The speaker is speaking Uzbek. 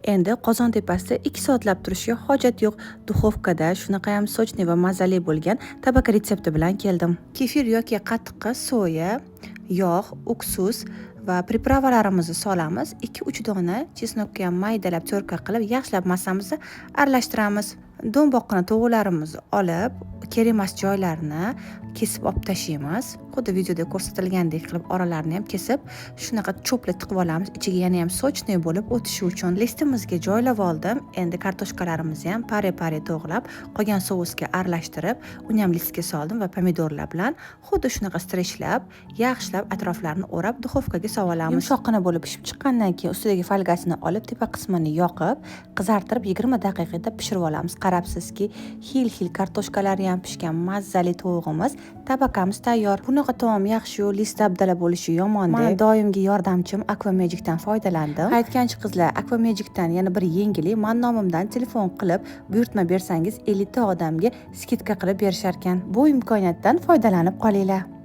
Endi qozon tepasida 2 soatlab turishga hojat yo'q. Duxovkada shunaqa ham sochli va mazali bo'lgan tabaka retsepti bilan keldim. Kefir yoki qatiqqa soya, yog', uksus va pripravalarimizni solamiz. 2-3 dona chesnokni ham maydalab cho'rka qilib, yaxshilab massamizni aralashtiramiz. Do'mboqqina tovuqlarimizni olib, kerak emas joylarini kesib olib tashlaymiz. Xuddi videoda ko'rsatilgandek qilib oralarini ham kesib, shunaqa cho'pli tiqib olamiz. Ichiga yana ham sochli bo'lib o'tishi uchun listimizga joylab oldim. Endi kartoshkalarimizni ham pare-pare to'g'rab, qolgan sousga aralashtirib, uni ham listga soldim va pomidorlar bilan xuddi shunaqa strechlab, yaxshilab atroflarini o'rab duxovkaga solib olamiz. Yumshoqqina bo'lib pishib chiqqandan keyin ustidagi folgasini olib, tepa qismini yoqib, qizartirib 20 daqiqada pishirib olamiz. Qarabsizki, xil-xil kartoshkalari ham pishgan, mazali tovuqimiz, tabakamiz tayyor. Bunaqa taom yaxshi-yu, listi abdala bo'lishi yomon. Men doimgi yordamchim Aqua Magic'dan foydalandim. Aytganchi qizlar, Aqua Magic'dan yana bir yengillik, men nomimdan telefon qilib buyurtma bersangiz 50 ta odamga skidka qilib berishar ekan. Bu imkoniyatdan foydalanib qolinglar.